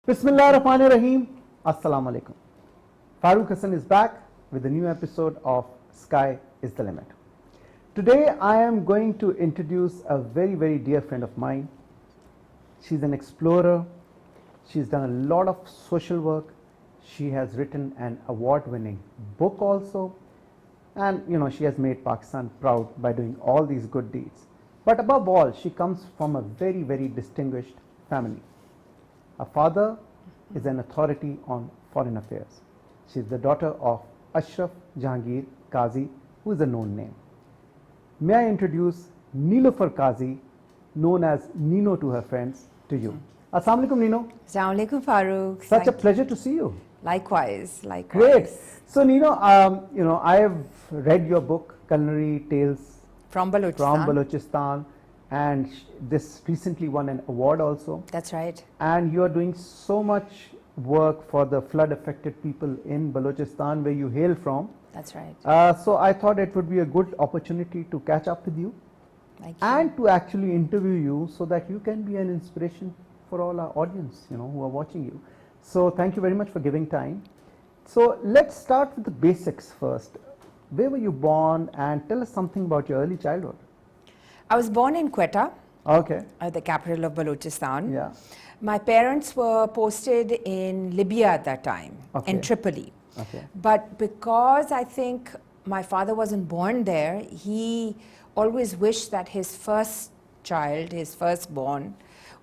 Bismillahirrahmanirrahim. Assalamu alaikum. FAROOQ Hassan is back with a new episode of Sky is the Limit. Today I am going to introduce a very dear friend of mine. She's an explorer. She's done a lot of social work. She has written an award-winning book also. And she has made Pakistan proud by doing all these good deeds. But above all, she comes from a very distinguished family. Her father is an authority on foreign affairs. She is the daughter of Ashraf Jahangir Qazi, who is a known name. May I introduce Nilofer Qazi, known as Nino to her friends, to you. Assalamu alaikum, Nino. Assalamu alaikum, FAROOQ. Such a pleasure to see you. Likewise. Great. So, Nino, I have read your book, Culinary Tales From Balochistan. And this recently won an award also. That's right. And you are doing so much work for the flood affected people in Balochistan, where you hail from. That's right. So I thought it would be a good opportunity to catch up with you. Thank you. And to actually interview you so that you can be an inspiration for all our audience, who are watching you. So thank you very much for giving time. So let's start with the basics first. Where were you born, and tell us something about your early childhood? I was born in Quetta, Okay. the capital of Balochistan. Yeah. My parents were posted in Libya at that time, in Tripoli. Okay. But because I think my father wasn't born there, he always wished that his first child, his firstborn,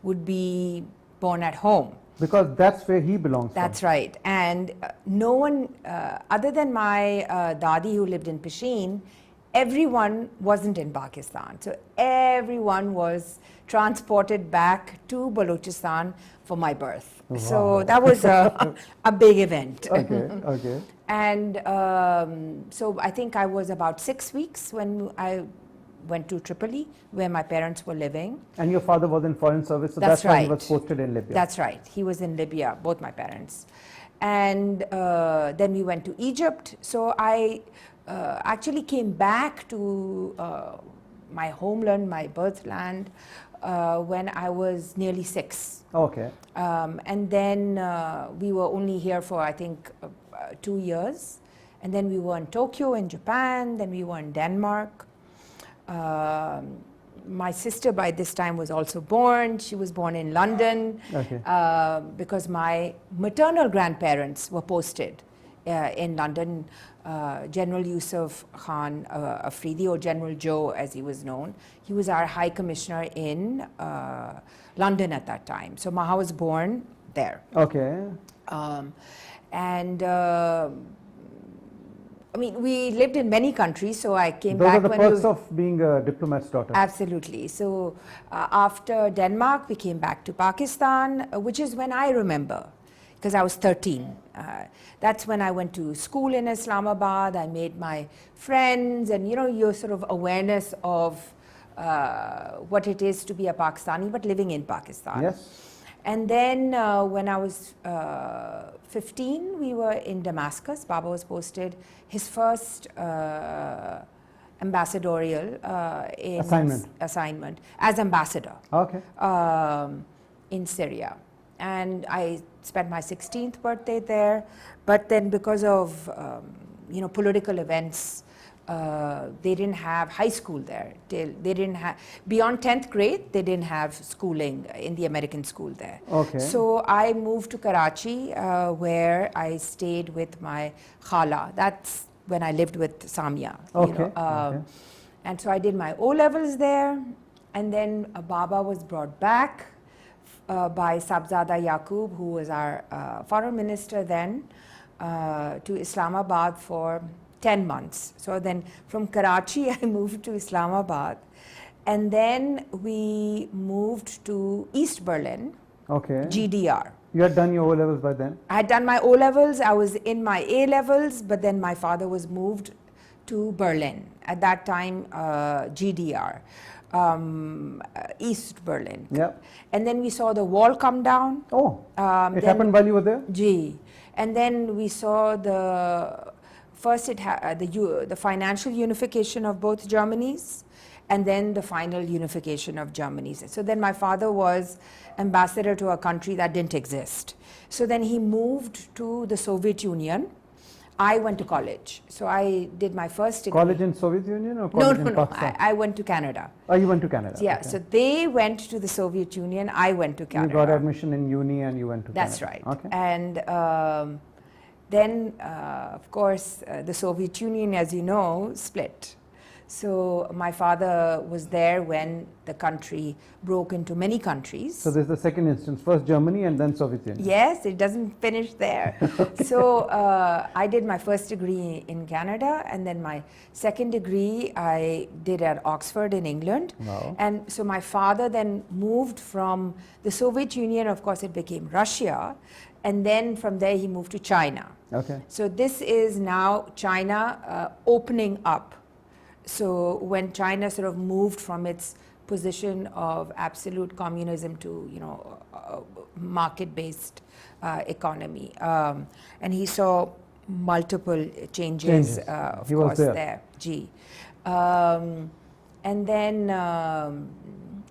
would be born at home. Because that's where he belongs That's from. right. And no one, other than my dadi who lived in Pishin, everyone wasn't in Pakistan. So everyone was transported back to Balochistan for my birth. Wow. So that was a big event. Okay. And so I think I was about 6 weeks when I went to Tripoli, where my parents were living. And your father was in foreign service, so That's why he right. was posted in Libya. That's right. He was in Libya, both my parents. And then we went to Egypt. So I actually came back to my homeland, my birthland, when I was nearly 6. Okay. And then we were only here for, I think, 2 years. And then we were in Tokyo in Japan, then we were in Denmark. My sister by this time was also born. She was born in London. Okay. Because my maternal grandparents were posted in London. General Yusuf Khan Afridi, or General Joe as he was known. He was our High Commissioner in London at that time. So Maha was born there. Okay. I mean, we lived in many countries, so I came Those back are the when perks of being a diplomat's daughter. Absolutely. So after Denmark, we came back to Pakistan, which is when I remember, because I was 13. That's when I went to school in Islamabad. I made my friends, and your sort of awareness of what it is to be a Pakistani, but living in Pakistan. Yes. And then when I was 15, we were in Damascus. Baba was posted his first ambassadorial assignment as ambassador. Okay. In Syria. And I spent my 16th birthday there. But then because of political events, they didn't have high school there. They didn't have, beyond 10th grade, they didn't have schooling in the American school there. Okay. So I moved to Karachi, where I stayed with my khala. That's when I lived with Samia. Okay. And so I did my O-levels there, and then Baba was brought back by Sabzada Yaqub, who was our foreign minister then, to Islamabad for 10 months. So then from Karachi, I moved to Islamabad. And then we moved to East Berlin, Okay. GDR. You had done your O-levels by then? I had done my O-levels, I was in my A-levels, but then my father was moved to Berlin. At that time, GDR, East Berlin. Yep. And then we saw the wall come down. Oh, it happened while you were there? Gee. And then we saw the, first the financial unification of both Germanys, and then the final unification of Germany. So then my father was ambassador to a country that didn't exist. So then he moved to the Soviet Union. I went to college. So I did my first degree. College in Soviet Union or college in Pakistan? I went to Canada. Oh, you went to Canada. Yeah, okay. so they went to the Soviet Union, I went to Canada. You got admission in uni and you went to That's Canada. right. Okay. And then, of course, the Soviet Union, as you know, split. So my father was there when the country broke into many countries. So this is the second instance, first Germany and then Soviet Union. Yes, it doesn't finish there. Okay. So I did my first degree in Canada, and then my second degree I did at Oxford in England. Wow. And so my father then moved from the Soviet Union, of course it became Russia, and then from there he moved to China. Okay. So this is now China opening up. So when China sort of moved from its position of absolute communism to, you know, market-based economy, and he saw multiple changes. Of He was course, there. And then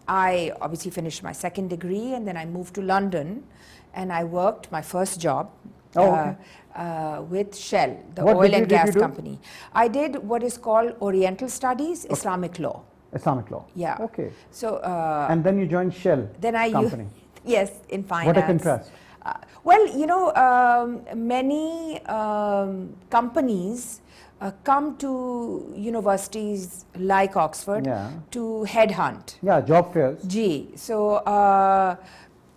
I obviously finished my second degree, and then I moved to London, and I worked my first job. With Shell, the What oil degree and did you gas do? company. I did what is called Oriental Studies, Islamic law. Islamic law. Yeah. Okay. So And then you joined Shell then I company. Yes, in finance. What a contrast. Well, you know, many companies come to universities like Oxford Yeah. to headhunt. Yeah, job fairs. So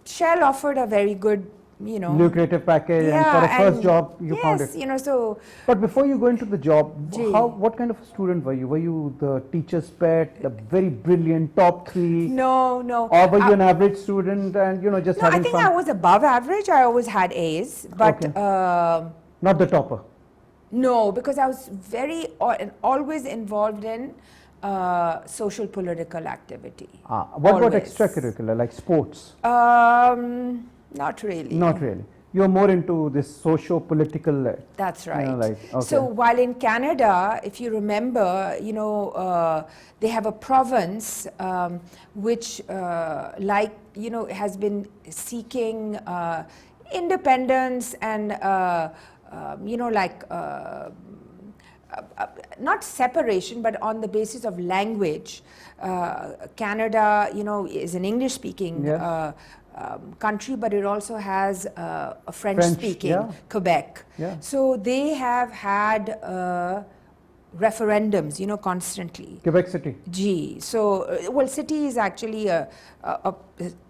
Shell offered a very good, you know, Lucrative package, and for a first job you found it. Yes, you know, so But before you go into the job, Gee. what kind of a student were you? Were you the teacher's pet, the very brilliant top 3? no. Or were you an average student and, you know, just No, I having think fun? I was above average. I always had A's, but Okay. Not the topper. no, because I was always involved in social political activity. What about Always. extracurricular, like sports? Not really. Not really. You're more into this socio-political. That's right. like, okay. So while in Canada, if you remember, you know, they have a province which, like, you know, has been seeking independence and, you know, like, not separation, but on the basis of language. Canada, you know, is an English-speaking Yes. country, but it also has a French-speaking yeah. Quebec. Yeah. So they have had referendums, you know, constantly. Quebec City. So, well, city is actually a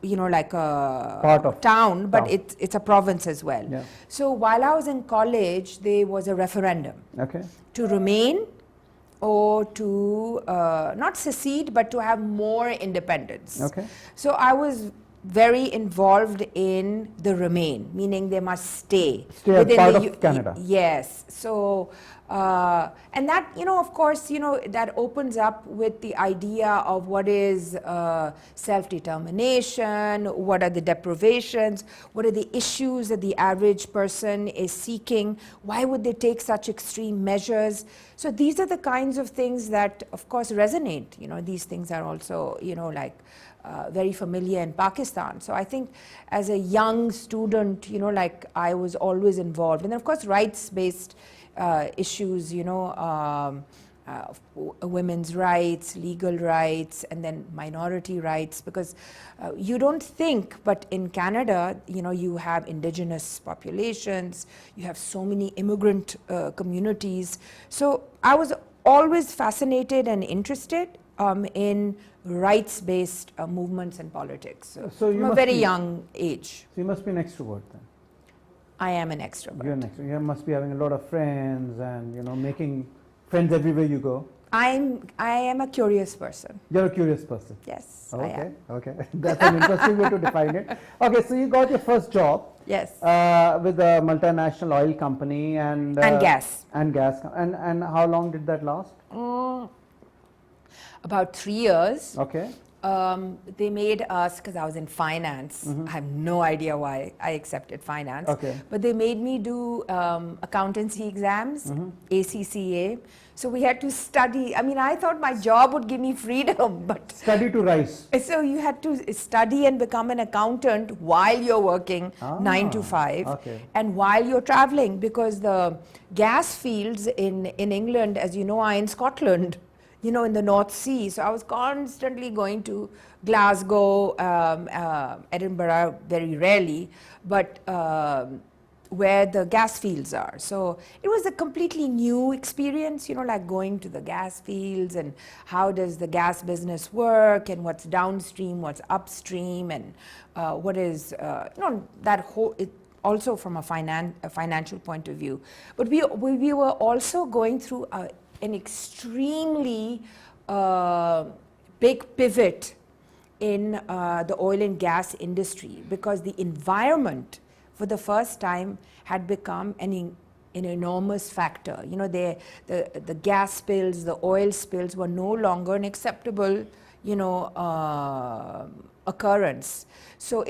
you know, like a Part of town, but town. it's a province as well. Yeah. So while I was in college, there was a referendum Okay. to remain or to not secede, but to have more independence. Okay. So I was very involved in the remain, meaning they must stay. Stay as within part the of Canada. Yes. So, and that, you know, of course, you know, that opens up with the idea of what is self-determination, what are the deprivations, what are the issues that the average person is seeking, why would they take such extreme measures. So these are the kinds of things that, of course, resonate. You know, these things are also, you know, like, very familiar in Pakistan. So I think as a young student, you know, like I was always involved. And of course, rights-based issues, you know, women's rights, legal rights, and then minority rights, because you don't think, but in Canada, you know, you have indigenous populations, you have so many immigrant communities. So I was always fascinated and interested in rights-based movements and politics. So you from a must very be- young age. So you must be an extrovert then. I am an extrovert. You're an extrovert. You must be having a lot of friends and, you know, making friends everywhere you go. I am a curious person. You're a curious person. Yes, I Okay, am. okay. That's an interesting way to define it. Okay, so you got your first job Yes. with a multinational oil company and gas. And gas. And how long did that last? About 3 years. Okay. they made us, because I was in finance, I have no idea why I accepted finance, Okay. but they made me do accountancy exams, ACCA. So we had to study. I mean, I thought my job would give me freedom, but Study to rise. so you had to study and become an accountant while you're working 9 to 5 okay. and while you're traveling, because the gas fields in England, as you know, are in Scotland, you know, in the North Sea. So I was constantly going to Glasgow, Edinburgh, very rarely, but where the gas fields are. So it was a completely new experience, you know, like going to the gas fields and how does the gas business work and what's downstream, what's upstream, and what is, you know, that whole, it, also from a financial point of view. But we were also going through an extremely big pivot in the oil and gas industry, because the environment for the first time had become an enormous factor. You know, the gas spills, the oil spills were no longer an acceptable, you know, occurrence. So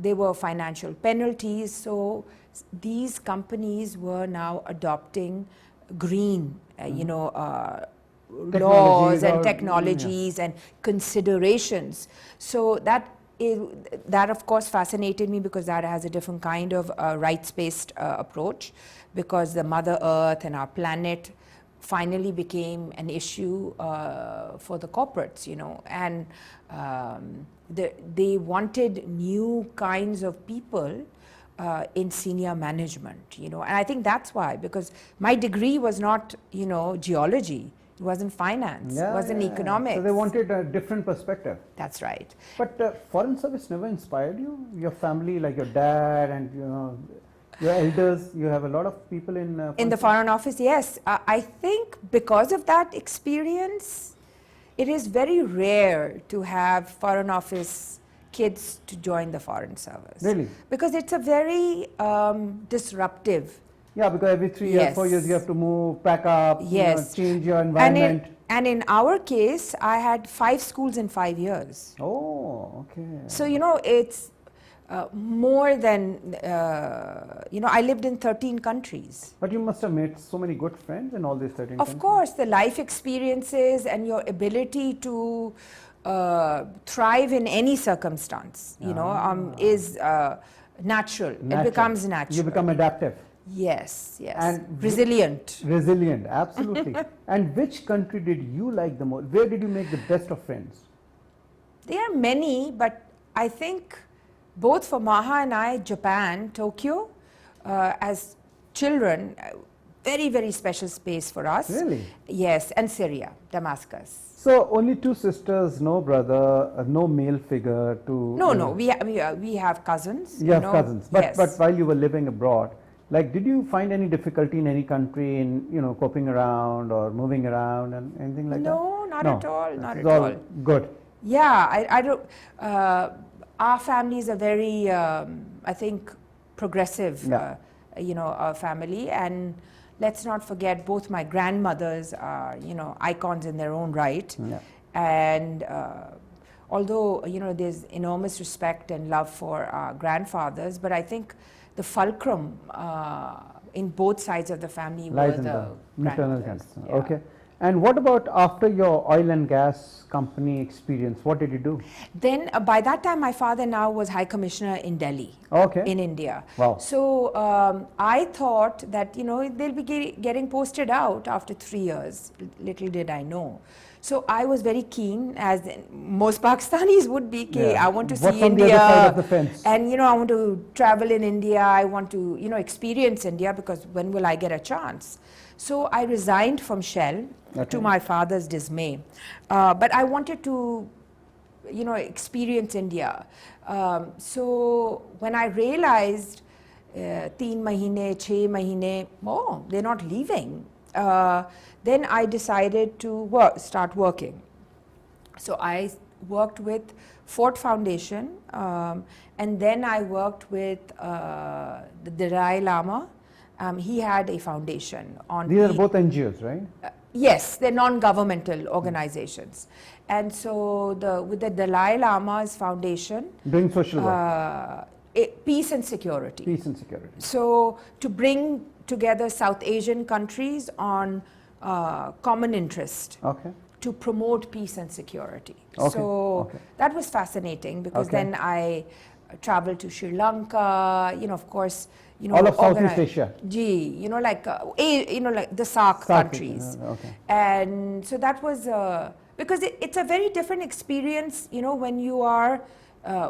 there were financial penalties. So these companies were now adopting green, you know, laws and technologies and considerations. So that of course fascinated me, because that has a different kind of rights-based approach, because the Mother Earth and our planet finally became an issue for the corporates, you know, and they wanted new kinds of people in senior management, you know, and I think that's why, because my degree was not, you know, geology. It wasn't finance, it wasn't economics. So they wanted a different perspective. That's right. But foreign service never inspired you? Your family, like your dad and, you know, your elders, you have a lot of people in the Foreign Office, yes. I think because of that experience, it is very rare to have Foreign Office kids to join the Foreign Service. Really? Because it's a very disruptive. Yeah, because every 3 years, 4 years, you have to move, pack up, you know, change your environment. And in our case, I had 5 schools in 5 years. Oh, okay. So, you know, it's more than, you know, I lived in 13 countries. But you must have made so many good friends in all these 13 Of countries. course, the life experiences and your ability to thrive in any circumstance, you know, is natural. It becomes natural. You become adaptive. Yes, yes. And resilient. Resilient, absolutely. And which country did you like the most? Where did you make the best of friends? There are many, but I think both for Maha and I, Japan, Tokyo, as children, very, very special space for us. Really? Yes, and Syria, Damascus. So only 2 sisters, no brother, no male figure to... No, we have cousins. You have cousins. But, yes. but while you were living abroad, like, did you find any difficulty in any country in, you know, coping around or moving around and anything like that? No, not at all, not at all. all. Good. Yeah, I don't, our families are very, I think, progressive, you know, family. And let's not forget, both my grandmothers are, you know, icons in their own right. Yeah. And although, you know, there's enormous respect and love for our grandfathers, but I think the fulcrum in both sides of the family lies were in the maternal grandmothers. cancer. Okay. And what about after your oil and gas company experience? What did you do? Then by that time, my father now was High Commissioner in Delhi, in India. Wow. So I thought that, you know, they'll be getting posted out after 3 years. Little did I know. So I was very keen, as most Pakistanis would be, I want to see India. The other side of the fence? And, you know, I want to travel in India. I want to, you know, experience India, because when will I get a chance? So I resigned from Shell, to my father's dismay. But I wanted to, you know, experience India. So when I realized 3 mahine, 6 mahine, oh, they're not leaving. Then I decided to start working. So I worked with Ford Foundation, and then I worked with the Dalai Lama. He had a foundation on... These are both NGOs, right? Yes, they're non-governmental organizations. And so with the Dalai Lama's foundation, doing social work, peace and security. peace and security. So to bring together South Asian countries on common interest. Okay. To promote peace and security. Okay. So that was fascinating because Okay. then I traveled to Sri Lanka, of course, all of Southeast Asia. Gee, like the SAARC countries. Okay. And so that was, because it's a very different experience, when you are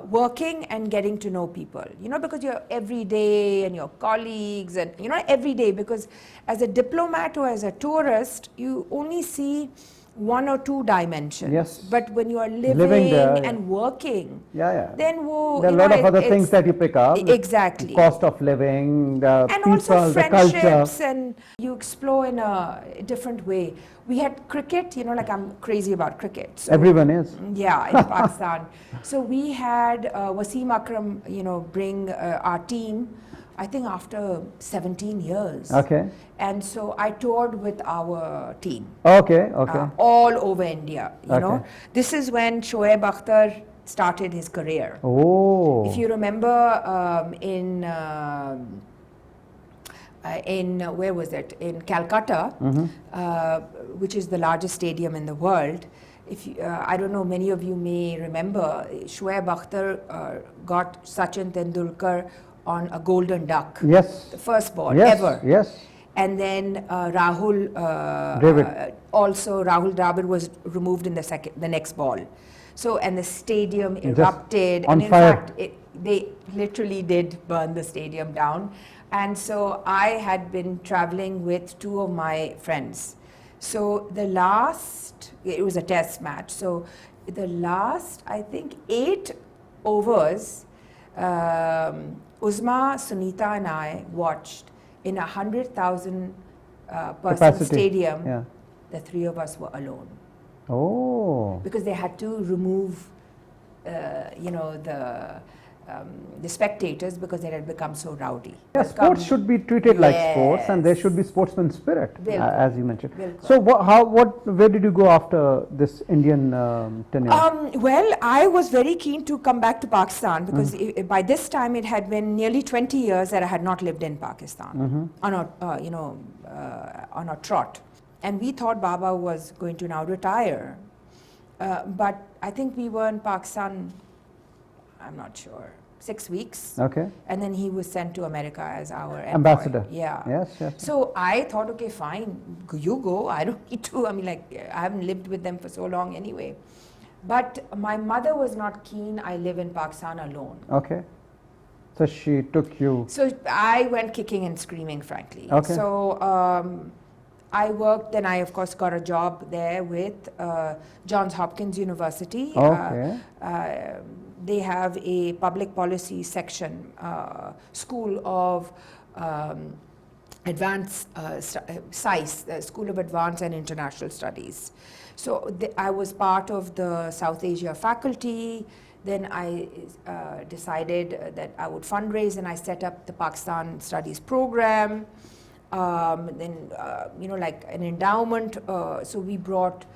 working and getting to know people, because you're every day and your colleagues and, every day, because as a diplomat or as a tourist, you only see one or two dimensions. Yes. But when you are living there, and working, then there are a lot of other things that you pick up. Exactly. Cost of living, the and people, also the culture. friendships, and you explore in a different way. We had cricket, like I'm crazy about cricket. So everyone is. Yeah, in Pakistan. So we had Wasim Akram, bring our team, I think after 17 years. Okay. And so I toured with our team. Okay. All over India, you know. Okay. This is when Shoaib Akhtar started his career. Oh. If you remember in where was it? In Calcutta, which is the largest stadium in the world. If you, I don't know, many of you may remember, Shoaib Akhtar got Sachin Tendulkar on a golden duck. Yes. The first ball Yes. ever. Yes. And then Rahul Dravid. Also Rahul Dravid was removed in the next ball. So, and the stadium erupted, on and in fire. fact they literally did burn the stadium down. And so I had been traveling with two of my friends. So it was a test match. So the last, I think, 8 overs, Uzma, Sunita and I watched in 100,000 person stadium. Yeah. The 3 of us were alone. Oh. Because they had to remove, the spectators because they had become so rowdy. Yeah, sports should be treated like sports, and there should be sportsman spirit, as you mentioned. So, where did you go after this Indian tenure? Well, I was very keen to come back to Pakistan because by this time it had been nearly 20 years that I had not lived in Pakistan on a trot, and we thought Baba was going to now retire, but I think we were in Pakistan, I'm not sure, 6 weeks. Okay. And then he was sent to America as our ambassador. Yeah. Yes. So I thought, okay, fine, you go. I don't need to. I mean, I haven't lived with them for so long anyway. But my mother was not keen I live in Pakistan alone. Okay. So she took you. So I went kicking and screaming, frankly. Okay. So I worked, then I of course got a job there with Johns Hopkins University. Okay. They have a public policy section, School of Advanced SICE, School of Advanced and International Studies. So I was part of the South Asia faculty. Then I decided that I would fundraise, and I set up the Pakistan Studies program. Then, like an endowment. So we brought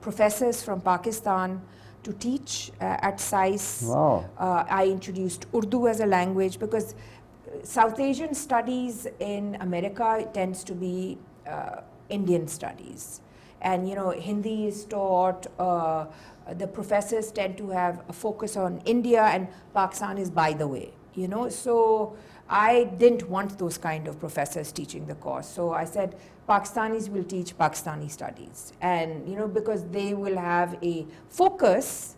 professors from Pakistan to teach at SICE. Wow. I introduced Urdu as a language because South Asian studies in America tends to be Indian studies. And, Hindi is taught, the professors tend to have a focus on India, and Pakistan is by the way, So I didn't want those kind of professors teaching the course. So I said, Pakistanis will teach Pakistani studies. And, because they will have a focus,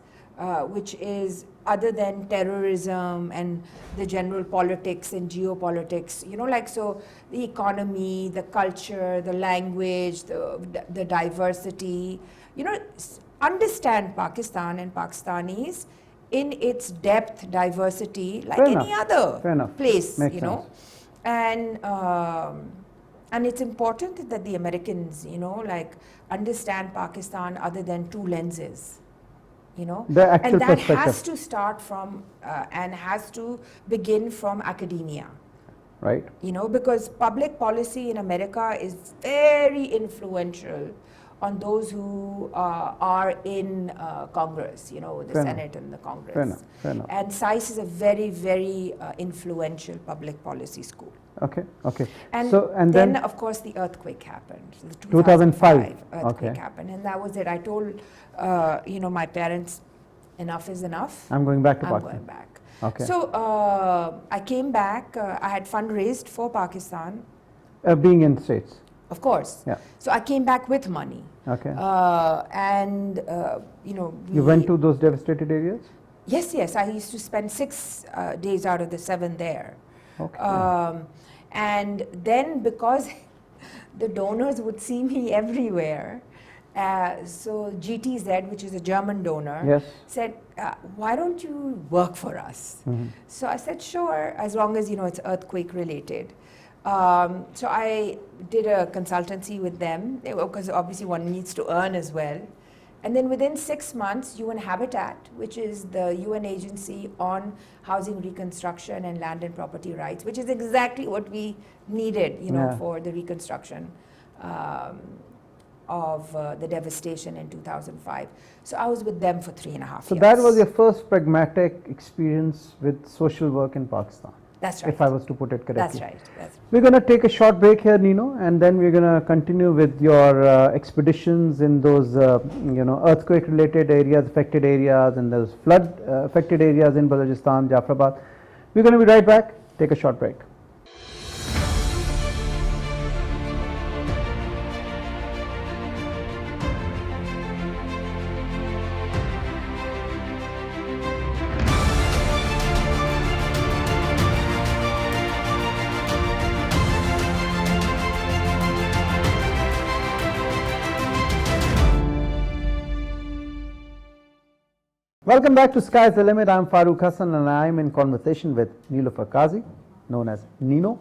which is other than terrorism and the general politics and geopolitics, so the economy, the culture, the language, the diversity, understand Pakistan and Pakistanis in its depth, diversity, like any other place, Makes sense. And it's important that the Americans, understand Pakistan other than 2 lenses, The actual and that perspective. has to start from and has to begin from academia, right? You know, because public policy in America is very influential on those who are in Congress, you know, the Fair Senate enough. and the Congress. Fair enough, fair enough. And SAIS is a very, very influential public policy school. Okay, okay. And, So, and then, of course, the earthquake happened. The 2005 earthquake okay. happened, and that was it. I told, you know, my parents, enough is enough. I'm going back to I'm Pakistan. going back. Okay. So I came back. I had fundraised for Pakistan, Being in States. of course. Yeah. So I came back with money, Okay. and you know. You went to those devastated areas? Yes, yes. I used to spend 6 days out of the 7 there. Okay. And then because the donors would see me everywhere, so GTZ, which is a German donor, Yes. said, why don't you work for us? Mhm. So I said, sure, as long as, you know, it's earthquake related. So I did a consultancy with them, because obviously one needs to earn as well. And then within 6 months, UN Habitat, which is the UN agency on housing reconstruction and land and property rights, which is exactly what we needed, you know, Yeah. for the reconstruction of the devastation in 2005. So I was with them for 3.5 years. So that was your first pragmatic experience with social work in Pakistan. That's right. If I was to put it correctly. That's right. That's We're going to take a short break here, Nino, and then we're going to continue with your expeditions in those, you know, earthquake-related areas, affected areas, and those flood-affected areas in Balochistan, Jafrabad. We're going to be right back. Take a short break. Welcome back to Sky's the Limit. I'm FAROOQ Hassan, and I'm in conversation with Nilofer Qazi, known as Nino.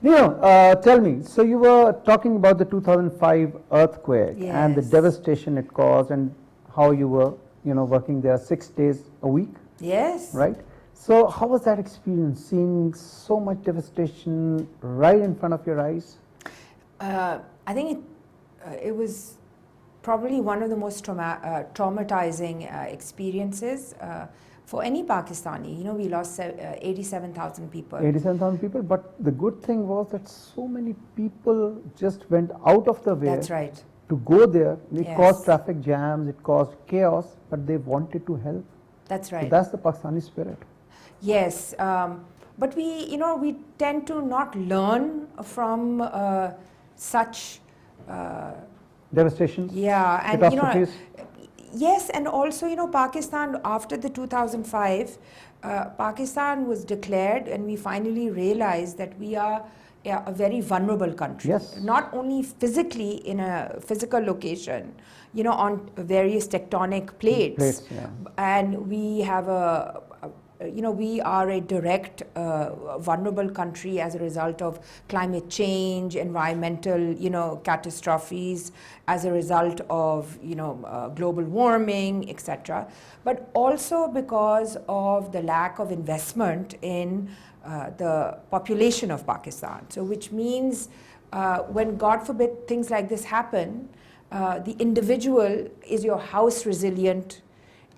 Nino, tell me, so you were talking about the 2005 earthquake and the Yes. devastation it caused, and how you were, you know, working there 6 days a week, Yes. right? So how was that experience, seeing so much devastation right in front of your eyes? I think it was probably one of the most traumatizing experiences for any Pakistani. You know, we lost 87,000 people. 87,000 people, but the good thing was that so many people just went out of the way. That's right. To go there. It Yes. caused traffic jams, it caused chaos, but they wanted to help. That's right. So that's the Pakistani spirit. Yes, but we, you know, we tend to not learn from such. Devastations, Yeah, and you know, catastrophes. yes, and also, you know, Pakistan after the 2005, Pakistan was declared, and we finally realized that we are a very vulnerable country. Yes. Not only physically in a physical location, you know, on various tectonic plates, Yeah. and we have you know, we are a direct vulnerable country as a result of climate change, environmental, you know, catastrophes, as a result of, you know, global warming, etc. But also because of the lack of investment in the population of Pakistan. So which means when, God forbid, things like this happen, the individual, is your house resilient?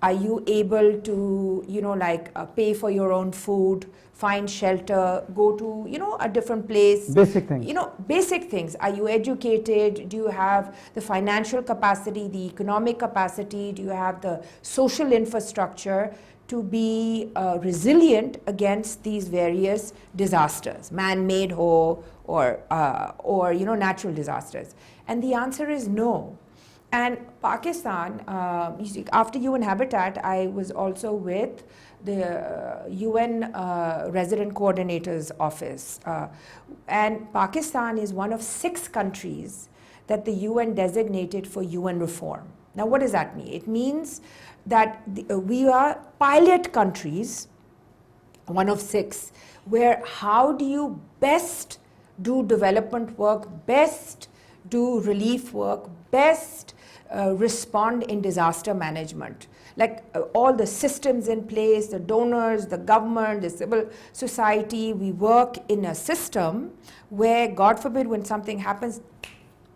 Are you able to, you know, like pay for your own food, find shelter, go to, you know, a different place? Basic things. You know, basic things. Are you educated? Do you have the financial capacity, the economic capacity? Do you have the social infrastructure to be resilient against these various disasters, man-made or you know, natural disasters? And the answer is no. And Pakistan, you see, after UN Habitat, I was also with the UN Resident Coordinator's Office. And Pakistan is one of 6 countries that the UN designated for UN reform. Now, what does that mean? It means that we are pilot countries, one of 6, where how do you best do development work, best do relief work, best respond in disaster management. Like all the systems in place, the donors, the government, the civil society, we work in a system where, God forbid, when something happens,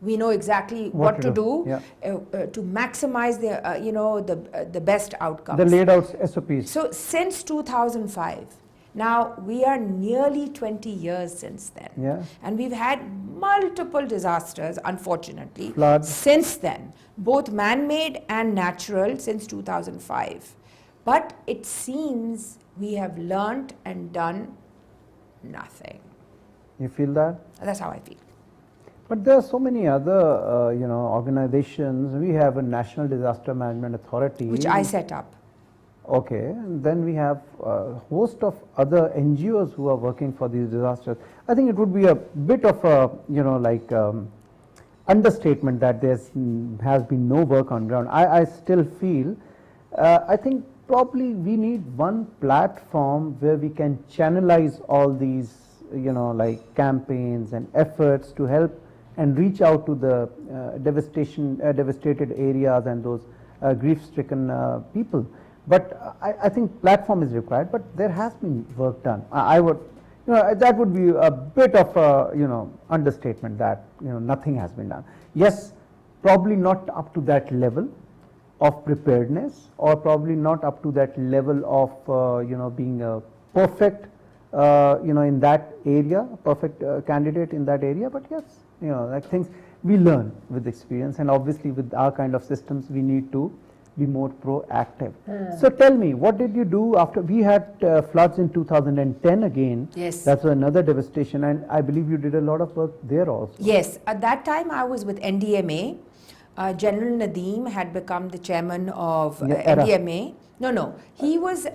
we know exactly what to do to maximize the best outcomes. The laid out SOPs. So since 2005, now we are nearly 20 years since then. Yeah. And we've had multiple disasters, unfortunately, Floods. since then, both man-made and natural since 2005. But it seems we have learnt and done nothing. You feel that? That's how I feel. But there are so many other, organizations. We have a National Disaster Management Authority, Which I set up. Okay, and then we have a host of other NGOs who are working for these disasters. I think it would be a bit of a, understatement that there has been no work on ground. I still feel, I think probably we need one platform where we can channelize all these, campaigns and efforts to help and reach out to the devastated areas and those grief-stricken people. But I think platform is required, but there has been work done. I would, that would be a bit of a, understatement that, nothing has been done. Yes, probably not up to that level of preparedness, or probably not up to that level of, being a perfect, in that area, perfect candidate in that area. But yes, like things we learn with experience, and obviously with our kind of systems, we need to be more proactive. So tell me, what did you do after we had floods in 2010 again? Yes. That's another devastation, and I believe you did a lot of work there also. Yes, at that time I was with NDMA. General Nadeem had become the chairman of NDMA. No, he was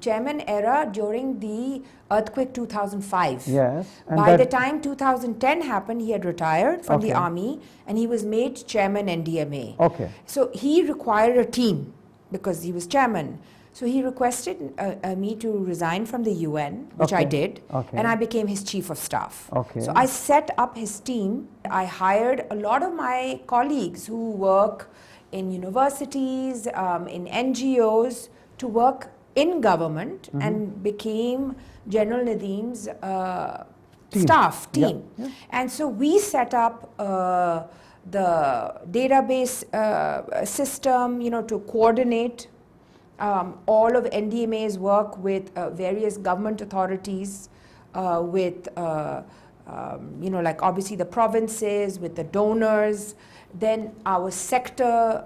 chairman era during the earthquake 2005. Yes. And by the time 2010 happened, he had retired from the army, and he was made chairman NDMA. Okay. So he required a team because he was chairman. So he requested me to resign from the UN, which I did, and I became his chief of staff. Okay. So I set up his team. I hired a lot of my colleagues who work in universities, in NGOs, to work in government, and became General Nadeem's staff team. Yeah. And so we set up the database system, to coordinate all of NDMA's work with various government authorities, with like obviously the provinces, with the donors, then our sector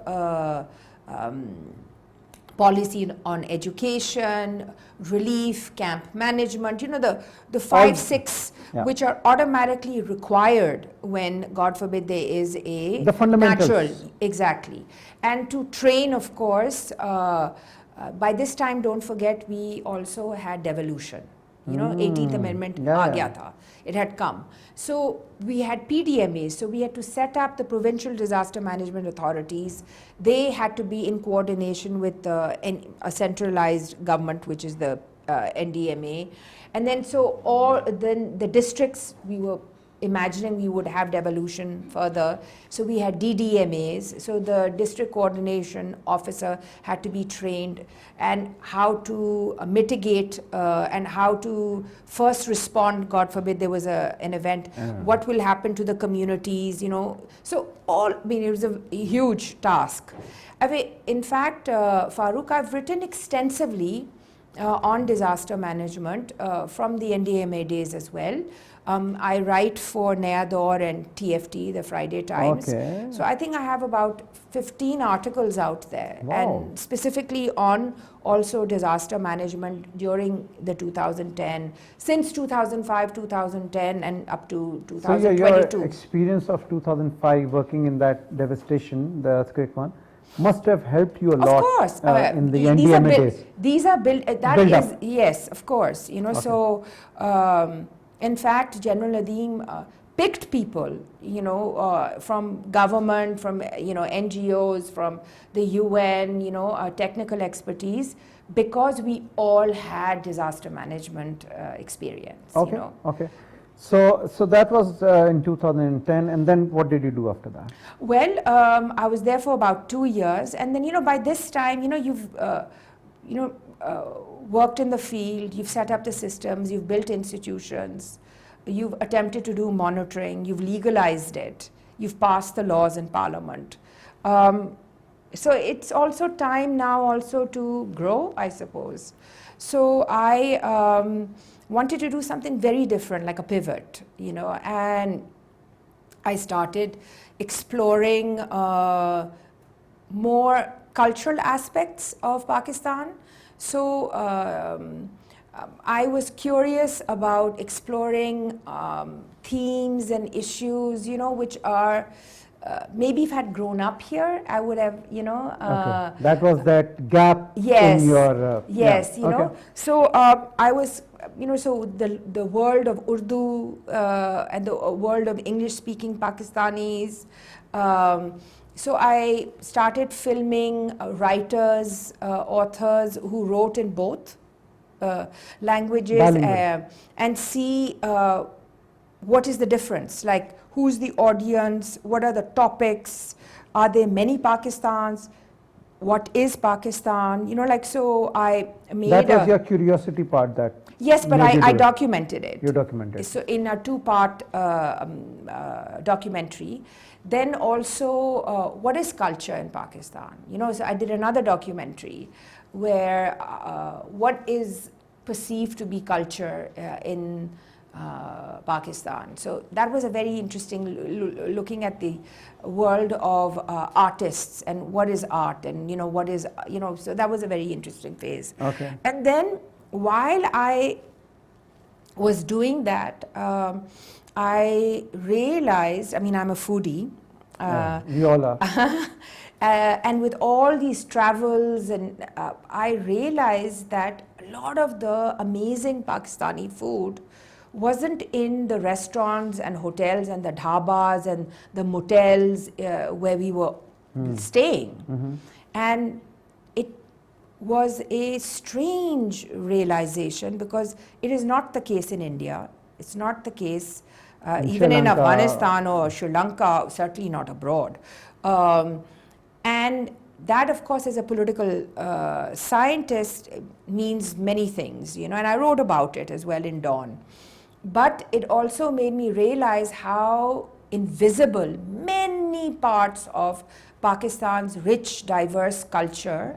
policy on education, relief, camp management, the 5, 6 which are automatically required when, God forbid, there is a natural. Exactly. And to train, of course, by this time, don't forget, we also had devolution. 18th Amendment aa gaya tha. It had come. So we had PDMAs, so we had to set up the provincial disaster management authorities. They had to be in coordination with a centralized government, which is the NDMA. And then then the districts, we were imagining we would have devolution further. So we had DDMAs, so the district coordination officer had to be trained, and how to mitigate and how to first respond, God forbid there was an event, what will happen to the communities, So it was a huge task. In fact, FAROOQ, I've written extensively on disaster management from the NDMA days as well. I write for Naya Daur and TFT, the Friday Times. So I think I have about 15 articles out there, and specifically on also disaster management during the 2010, since 2005, 2010 and up to 2022. So your experience of 2005 working in that devastation, the earthquake one, must have helped you a lot. Of course. In the NDMA days. These are built, yes, of course. So in fact, General Nadeem picked people, from government, from, NGOs, from the UN, technical expertise, because we all had disaster management experience. Okay. So that was in 2010, and then what did you do after that? Well, I was there for about 2 years, and then by this time, you've worked in the field, you've set up the systems, you've built institutions, you've attempted to do monitoring, you've legalized it, you've passed the laws in Parliament. So it's also time now also to grow, I suppose. So I wanted to do something very different, like a pivot, and I started exploring more cultural aspects of Pakistan. So I was curious about exploring themes and issues, which are maybe if I had grown up here, I would have, Okay. That was that gap yes, in your... yes, yeah. Okay. So I was, so the world of Urdu and the world of English-speaking Pakistanis. So I started filming writers, authors who wrote in both languages and see what is the difference, like who's the audience, what are the topics, are there many Pakistans, what is Pakistan, so I made that was your curiosity part that... Yes, but I documented it. You documented. So in a 2-part documentary. Then also, what is culture in Pakistan? So I did another documentary where what is perceived to be culture in Pakistan. So that was a very interesting looking at the world of artists and what is art and what is so that was a very interesting phase. Okay. And then while I was doing that, I realized, I'm a foodie. We all are. And with all these travels, and I realized that a lot of the amazing Pakistani food wasn't in the restaurants and hotels and the dhabas and the motels where we were staying. Mm-hmm. And it was a strange realization because it is not the case in India. It's not the case even in Afghanistan or Sri Lanka, certainly not abroad. And that, of course, as a political scientist, means many things, and I wrote about it as well in Dawn. But it also made me realize how invisible many parts of Pakistan's rich, diverse culture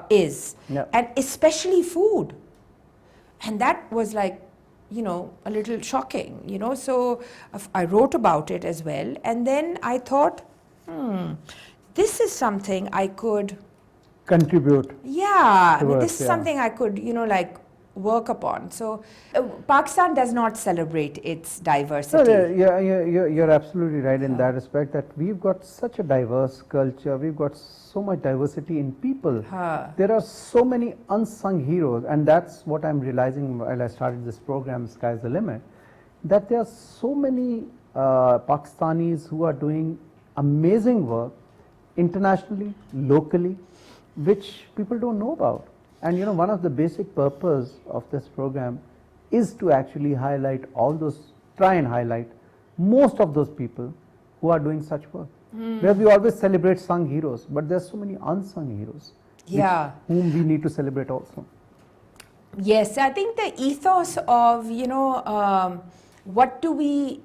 is. Yep. And especially food. And that was like, a little shocking, so I wrote about it as well. And then I thought, this is something I could contribute. Yeah, this is something I could, work upon. So Pakistan does not celebrate its diversity. No, you're absolutely right in that respect, that we've got such a diverse culture, we've got so much diversity in people. There are so many unsung heroes, and that's what I'm realizing while I started this program, Sky's the Limit, that there are so many Pakistanis who are doing amazing work internationally, locally, which people don't know about. And one of the basic purpose of this program is to actually highlight try and highlight most of those people who are doing such work. Where we always celebrate sung heroes, but there's so many unsung heroes, whom we need to celebrate also. Yes, I think the ethos of, what do we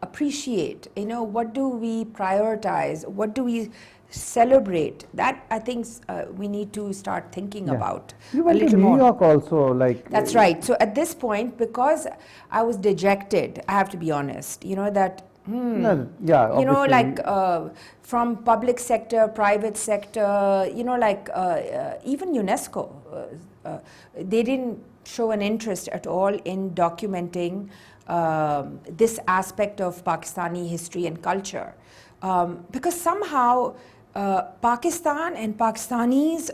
appreciate, what do we prioritize, what do we celebrate, that I think we need to start thinking about. You went to New York also, like... That's right. So at this point, because I was dejected, I have to be honest, that from public sector, private sector, even UNESCO, they didn't show an interest at all in documenting this aspect of Pakistani history and culture. Because somehow Pakistan and Pakistanis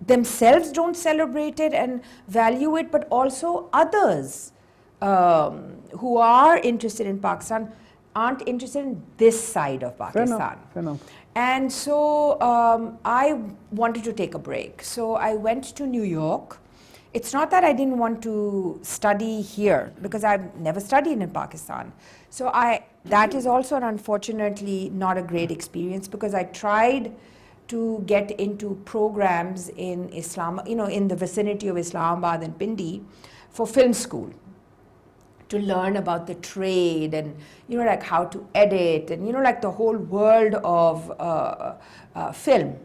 themselves don't celebrate it and value it, but also others who are interested in Pakistan aren't interested in this side of Pakistan. Fair enough. And so I wanted to take a break. So I went to New York it's not that I didn't want to study here, because I've never studied in Pakistan. So that is also unfortunately not a great experience, because I tried to get into programs in Islam, in the vicinity of Islamabad and Pindi for film school, to learn about the trade and, like how to edit and, like the whole world of film.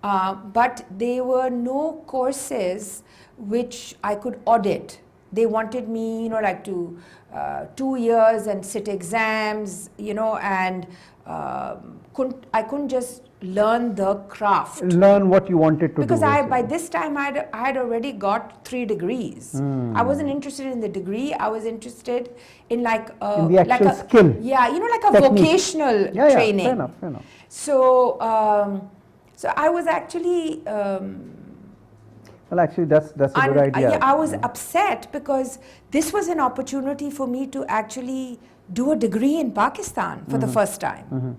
But there were no courses which I could audit. They wanted me, like to 2 years and sit exams, and I couldn't just learn the craft. Learn what you wanted to because do. Because by this time I had already got 3 degrees. I wasn't interested in the degree. I was interested in in the actual skill. Yeah, like a technique. Vocational training. Yeah, fair enough. So, so I was actually. Well, actually, that's a good idea. Yeah, I was upset because this was an opportunity for me to actually do a degree in Pakistan for the first time.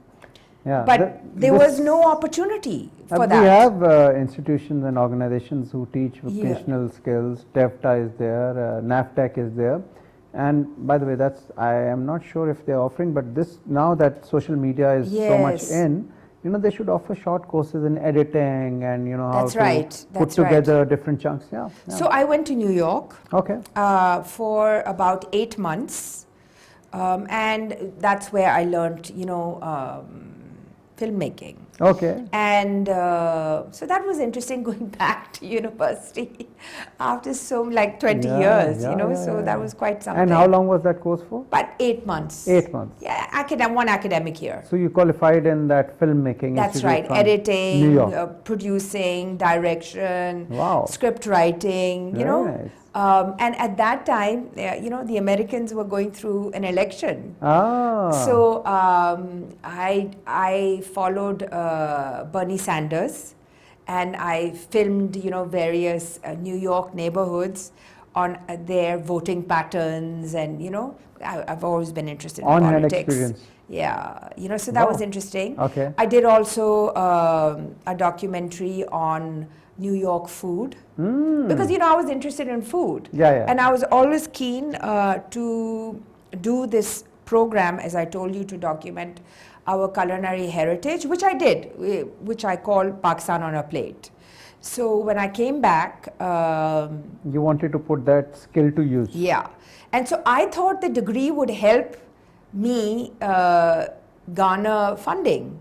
Yeah, but there was no opportunity for that. We have institutions and organizations who teach vocational skills. TEFTA is there, NAFTEC is there. And by the way, I am not sure if they're offering, but now that social media is so much in, they should offer short courses in editing and, how to put together different chunks. Yeah. So I went to New York for about 8 months. And that's where I learned, filmmaking. Okay. And so that was interesting, going back to university after 20 years, so that was quite something. And how long was that course for? About 8 months. 8 months. Yeah, one academic year. So you qualified in that filmmaking. That's right. Editing, New York. Producing, direction, script writing, Nice. And at that time, the Americans were going through an election. So I followed Bernie Sanders, and I filmed, various New York neighborhoods on their voting patterns, and I've always been interested in politics. On-hand experience. Yeah, so that was interesting. Okay. I did also a documentary on New York food, because I was interested in food, and I was always keen to do this program, as I told you, to document our culinary heritage, which I did, which I call Pakistan on a Plate. So when I came back, you wanted to put that skill to use. Yeah, and so I thought the degree would help me garner funding,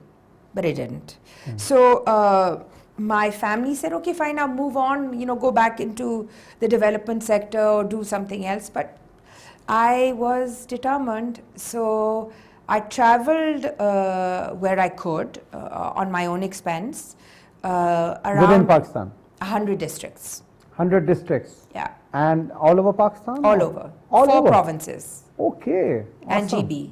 but it didn't. So my family said, okay, fine, now move on, go back into the development sector or do something else. But I was determined, so I traveled where I could on my own expense. Around within Pakistan? 100 districts. 100 districts? Yeah. And all over Pakistan? All over. All 4 over? Provinces. Okay. And Awesome. GB.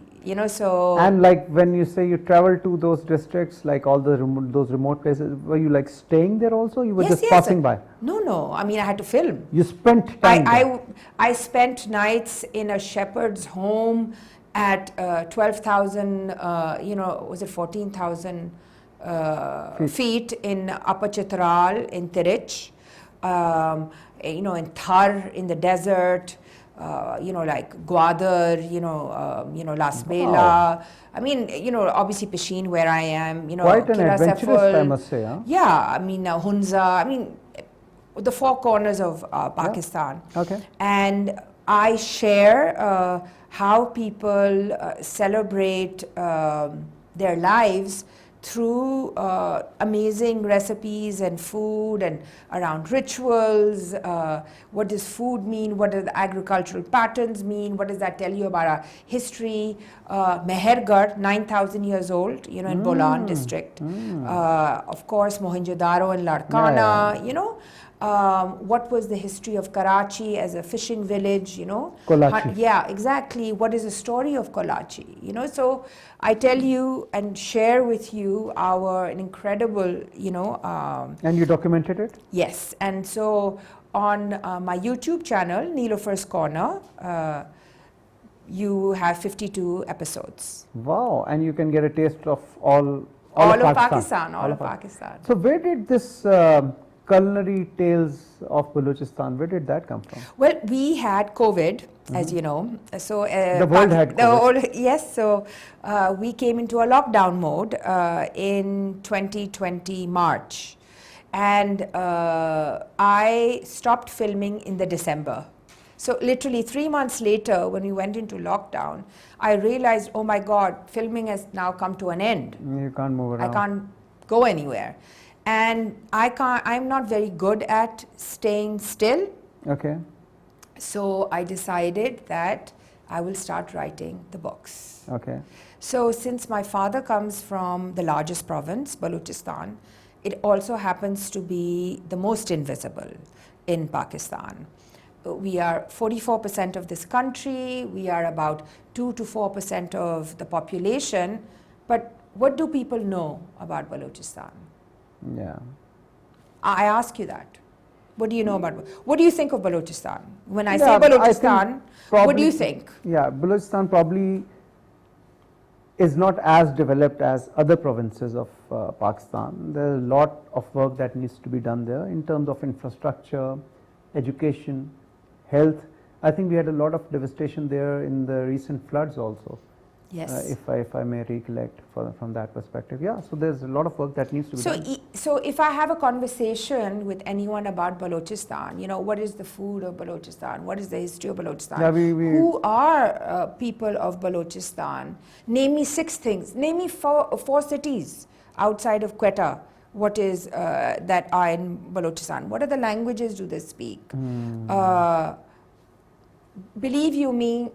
So. And when you say you travel to those districts, like all those remote places, were you staying there also? You were just passing by? No. I mean, I had to film. You spent time there. I spent nights in a shepherd's home at 12,000, was it 14,000 feet in Upper Chitral, in Tirich, in Thar, in the desert. Like Gwadar, Las Bela. Wow. I mean, obviously Pishin, where I am, Quite an Kira adventurous, Seful. I must say. Huh? Yeah, I mean, Hunza, I mean, the 4 corners of Pakistan. Yeah. Okay. And I share how people celebrate their lives through amazing recipes and food, and around rituals. What does food mean? What do the agricultural patterns mean? What does that tell you about our history? Mehergarh, 9,000 years old, in Bolan district. Of course, Mohenjo-daro and Larkana, what was the history of Karachi as a fishing village, Kolachi. Yeah, exactly. What is the story of Kolachi? So I tell you and share with you our incredible, And you documented it? Yes. And so on my YouTube channel, Nilofer's Corner, you have 52 episodes. Wow. And you can get a taste of all of Pakistan. So where did this culinary tales of Balochistan, where did that come from? Well, we had COVID, as you know. So The world had COVID. Yes, so we came into a lockdown mode in 2020 March. And I stopped filming in the December. So literally 3 months later, when we went into lockdown, I realized, oh my God, filming has now come to an end. You can't move around. I can't go anywhere. And I'm not very good at staying still. Okay. So I decided that I will start writing the books. Okay. So since my father comes from the largest province, Balochistan, it also happens to be the most invisible in Pakistan. We are 44% of this country, we are about 2 to 4% of the population, but what do people know about Balochistan? Yeah. I ask you that. What do you know about, what do you think of Balochistan? When I say Yeah, Balochistan, what do you probably- think? Yeah, Balochistan probably is not as developed as other provinces of Pakistan. There's a lot of work that needs to be done there in terms of infrastructure, education, health. I think we had a lot of devastation there in the recent floods also. Yes. If I may recollect from that perspective. Yeah, so there's a lot of work that needs to be done. So if I have a conversation with anyone about Balochistan, you know, what is the food of Balochistan? What is the history of Balochistan? Yeah, Who are people of Balochistan? Name me 6 things. Name me four cities outside of Quetta. What is that are in Balochistan? What are the languages do they speak? Believe you me,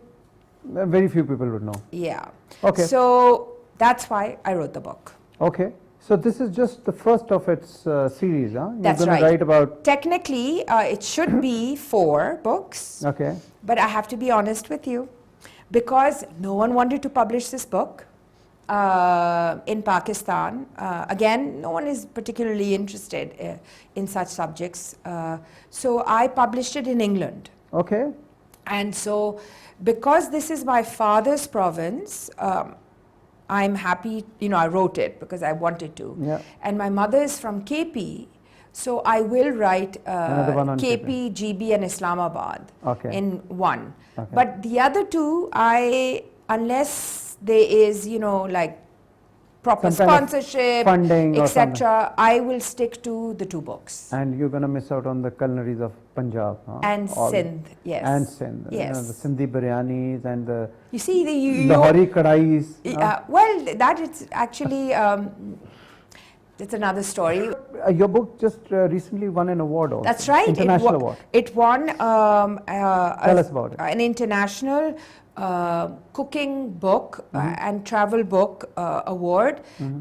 Very few people would know. yeah. Okay. So that's why I wrote the book. Okay. So this is just the first of its series, huh? You're That's going right. to write about... Technically, it should be 4 books. Okay. But I have to be honest with you, because no one wanted to publish this book in Pakistan. Again, no one is particularly interested in such subjects. So I published it in England. Okay. And so, because this is my father's province, I'm happy, you know, I wrote it because I wanted to. Yeah. And my mother is from KP, so I will write Another one on KP, GB and Islamabad Okay. in one. Okay. But the other 2, unless there is, you know, like proper Some kind of sponsorship, funding or etc., I will stick to the 2 books. And you're going to miss out on the culinaries of Punjab. Huh? And All- Sindh, yes. And Sindh. You know, Yes. the Sindhi biryanis and the You see, Lahori kadais. well, that is actually, it's another story. Your book just recently won an award also. That's right. International award. It won Tell us about it. an international cooking book and travel book award,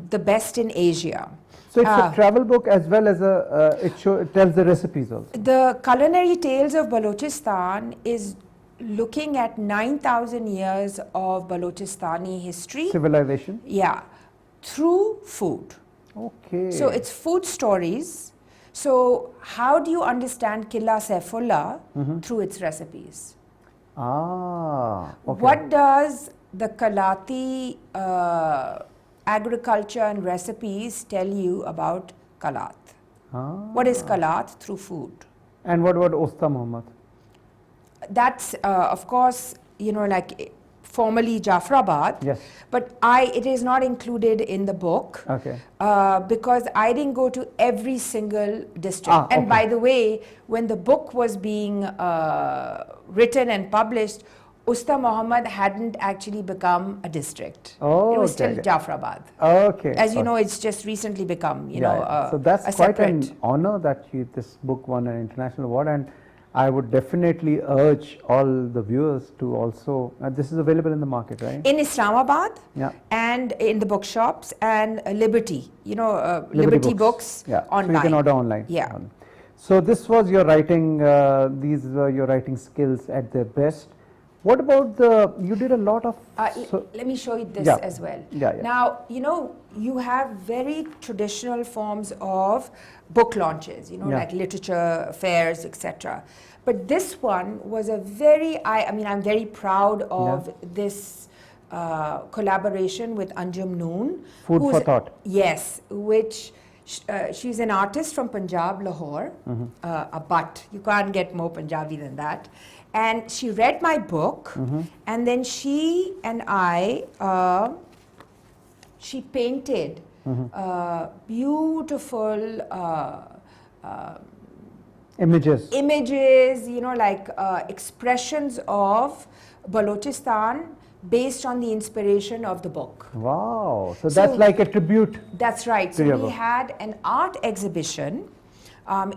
the best in Asia. So it's a travel book as well as it tells the recipes also. The Culinary Tales of Balochistan is looking at 9,000 years of Balochistani history. Civilization. Yeah, through food. Okay. So it's food stories. So how do you understand Qilla Saifullah? Through its recipes. Ah. Okay. What does the Kalati agriculture and recipes tell you about Kalat? What is Kalat? Through food. And what about Usta Muhammad? That's of course, you know, like formerly Jafrabad. Yes. But it is not included in the book. Okay. Because I didn't go to every single district. And okay. by the way, when the book was being written and published, Usta Muhammad hadn't actually become a district. Oh, it was okay, still okay. Jafrabad. Okay. As you know, it's just recently become, you Yeah, know, yeah. So that's a quite separate. an honor that this book won an international award, and I would definitely urge all the viewers to also. This is available in the market, right? In Islamabad Yeah. and in the bookshops and Liberty, you know, Liberty Books Yeah. online. So you can order online. Yeah. So this was your writing. These were your writing skills at their best. What about you did a lot of. Let me show you this Yeah. as well. Yeah, yeah. Now, you know, you have very traditional forms of book launches, you know, Yeah. like literature fairs, etc. But this one was a very, I mean, I'm very proud of this collaboration with Anjum Noon. Food for thought. Yes, which She's an artist from Punjab, Lahore, a butt. You can't get more Punjabi than that. And she read my book, and then she and I, she painted beautiful images, you know, like expressions of Balochistan based on the inspiration of the book. Wow, so that's like a tribute. That's right. So we had an art exhibition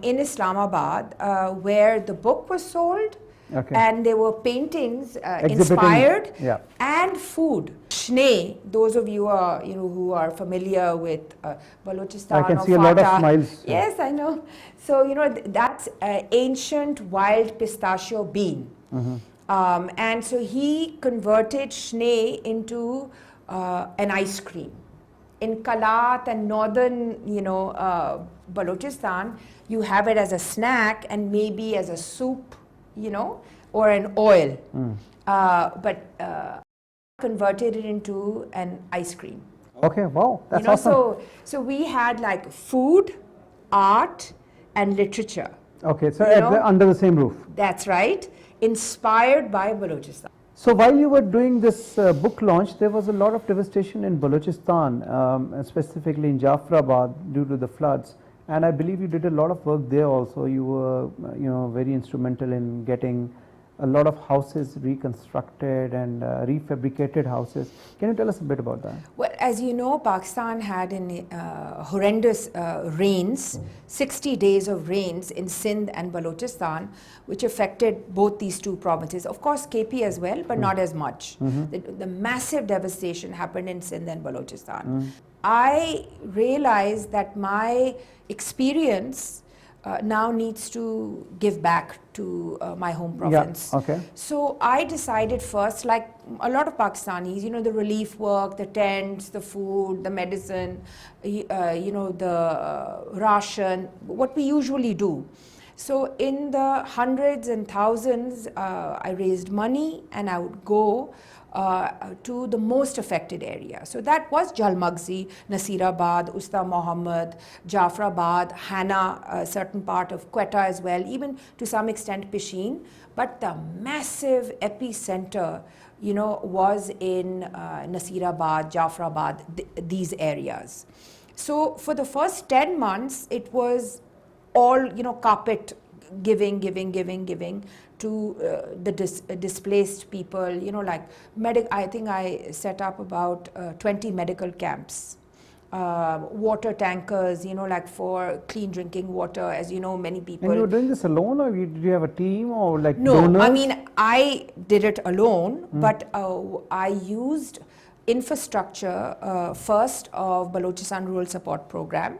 in Islamabad where the book was sold, and there were paintings inspired, and food. Shne, those of you who are familiar with Balochistan, I can see a lot of smiles. Yes, I know. So that's ancient wild pistachio bean. And so he converted Shne into an ice cream. In Kalat and northern, Balochistan, you have it as a snack and maybe as a soup, or an oil. But converted it into an ice cream. Okay, wow, that's awesome. So we had like food, art, and literature. Okay, so under the same roof. That's right. Inspired by Balochistan. So while you were doing this book launch, there was a lot of devastation in Balochistan, specifically in Jafrabad due to the floods. And I believe you did a lot of work there also. You were, very instrumental in getting a lot of houses reconstructed and refabricated houses. Can you tell us a bit about that? Well, as you know, Pakistan had horrendous rains, 60 days of rains in Sindh and Balochistan, which affected both these two provinces. Of course, KP as well, but not as much. The massive devastation happened in Sindh and Balochistan. I realized that my experience now needs to give back to my home province. So I decided first, like a lot of Pakistanis, the relief work, the tents, the food, the medicine, the ration, what we usually do. So in the hundreds and thousands, I raised money and I would go to the most affected area. So that was Jalmagzi, Nasirabad, Usta Muhammad, Jafrabad, Hana, a certain part of Quetta as well, even to some extent Pishin. But the massive epicenter, was in Nasirabad, Jafrabad, these areas. So for the first 10 months, it was all, carpet giving to the displaced people, I think I set up about 20 medical camps, water tankers, for clean drinking water, as you know, many people. And you were doing this alone, or did you have a team, or like No, donors? I mean, I did it alone, but I used infrastructure first of Balochistan Rural Support Program,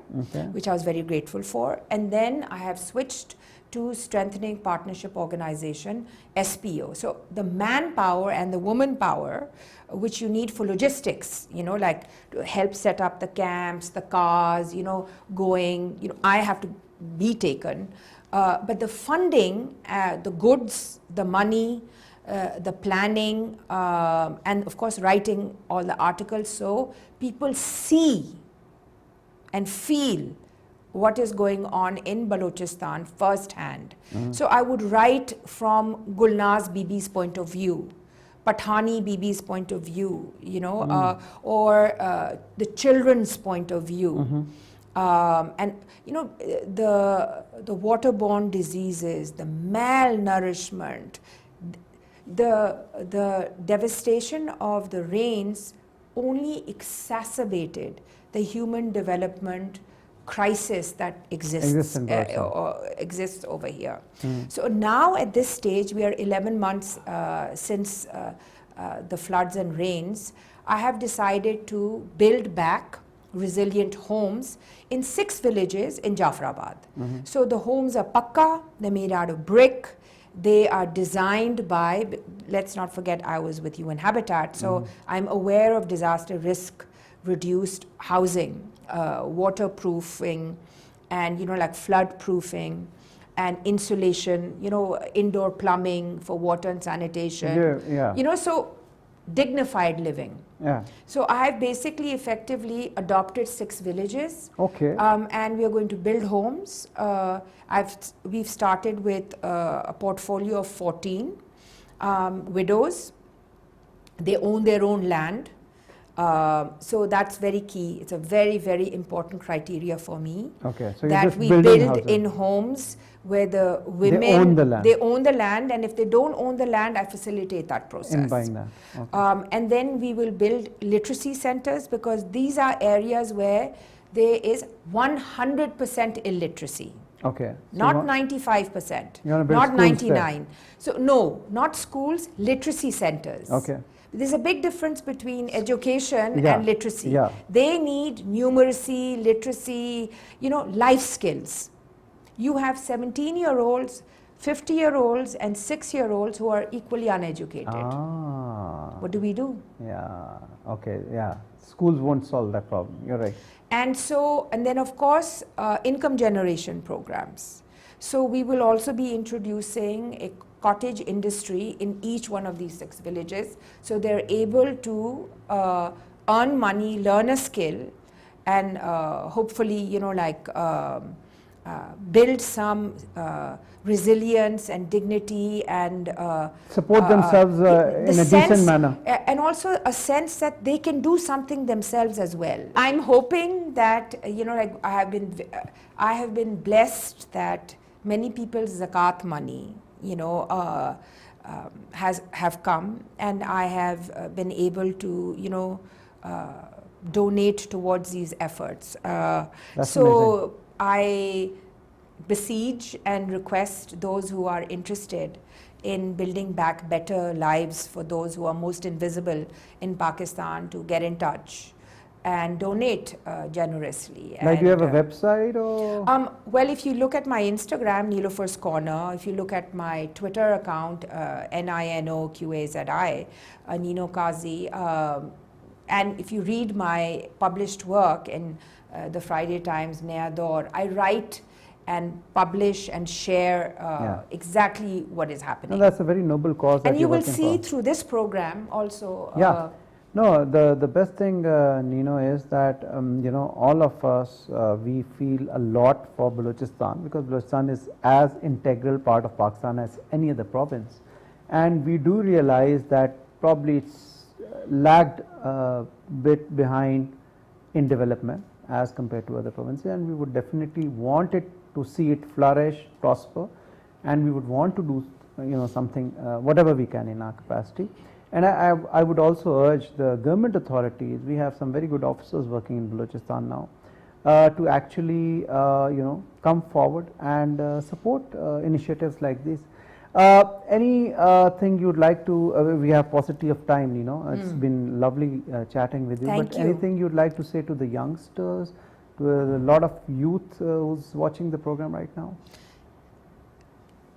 which I was very grateful for, and then I have switched to Strengthening Partnership Organization, SPO. So the manpower and the woman power, which you need for logistics, like to help set up the camps, the cars, going, I have to be taken. But the funding, the goods, the money, the planning, and of course writing all the articles so people see and feel what is going on in Balochistan firsthand. So I would write from Gulnaz Bibi's point of view, Pathani Bibi's point of view, or the children's point of view. And the waterborne diseases, the malnourishment, the devastation of the rains only exacerbated the human development crisis that exists over here. So now at this stage, we are 11 months since the floods and rains. I have decided to build back resilient homes in 6 villages in Jafrabad. So the homes are pakka, they're made out of brick, they are designed by, let's not forget I was with UN Habitat, so I'm aware of disaster risk reduced housing, waterproofing, and like flood proofing and insulation, indoor plumbing for water and sanitation. So dignified living. Yeah. So I have basically effectively adopted 6 villages. Okay. And we are going to build homes. We've started with a portfolio of 14 widows. They own their own land. So that's very key. It's a very, very important criteria for me. Okay. So you're That just we building build houses. in homes where the women They own the land. and if they don't own the land, I facilitate that process. In buying that. Okay. And then we will build literacy centers, because these are areas where there is 100% illiteracy. Okay. So Not you want- 95%, you wanna build not schools there? 99. So no, not schools, literacy centers. Okay. There's a big difference between education Yeah, and literacy. yeah. They need numeracy, literacy, life skills. You have 17-year-olds, 50-year-olds, and 6-year-olds who are equally uneducated. Ah. What do we do? Yeah. Okay. Yeah. Schools won't solve that problem. You're right. And then of course, income generation programs. So we will also be introducing a cottage industry in each one of these 6 villages. So they're able to earn money, learn a skill, and hopefully, build some resilience and dignity and Support themselves in a decent manner. and also a sense that they can do something themselves as well. I'm hoping that I have been blessed that many people's zakat money have come, and I have been able to donate towards these efforts. That's so amazing. I besiege and request those who are interested in building back better lives for those who are most invisible in Pakistan to get in touch and donate generously. Like, do you have a And, website or? well, if you look at my Instagram, Nilofer's Corner, if you look at my Twitter account, NINOQAZI, Nino Qazi, and if you read my published work in the Friday Times, Naya Daur, I write and publish and share exactly what is happening. No, that's a very noble cause. And that you you're will working see for. through this program also. Yeah. No, the best thing, Nino, is that all of us we feel a lot for Balochistan, because Balochistan is as integral part of Pakistan as any other province, and we do realize that probably it's lagged a bit behind in development as compared to other provinces, and we would definitely want it to see it flourish, prosper, and we would want to do something whatever we can in our capacity. And I would also urge the government authorities, we have some very good officers working in Balochistan now, to actually come forward and support initiatives like this. Anything you'd like to, we have paucity of time, it's been lovely chatting with you. Thank but you. anything you'd like to say to the youngsters, to a lot of youth who's watching the program right now?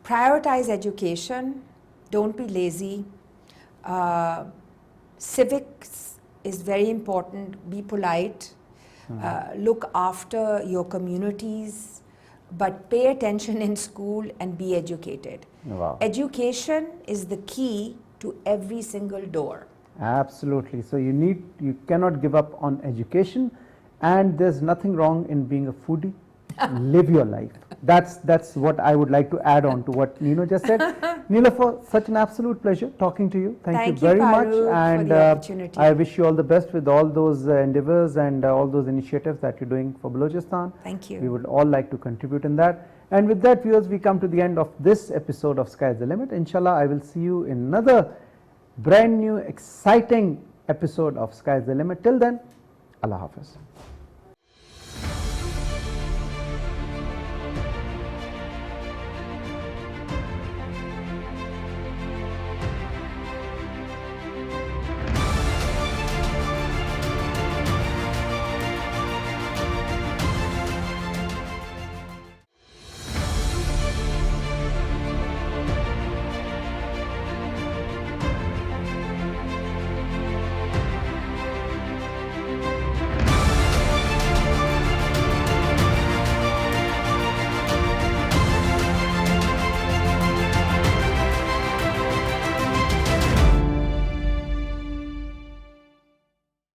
Prioritize education, don't be lazy. Civics is very important, be polite, look after your communities, but pay attention in school and be educated. Wow. Education is the key to every single door. Absolutely. So you cannot give up on education, and there's nothing wrong in being a foodie. Live your life. That's what I would like to add on to what Nino just said. Nilofer, such an absolute pleasure talking to you. Thank you very much, FAROOQ, and for the opportunity. I wish you all the best with all those endeavors and all those initiatives that you're doing for Balochistan. Thank you. We would all like to contribute in that. And with that, viewers, we come to the end of this episode of Sky is the Limit. Inshallah, I will see you in another brand new, exciting episode of Sky is the Limit. Till then, Allah Hafiz.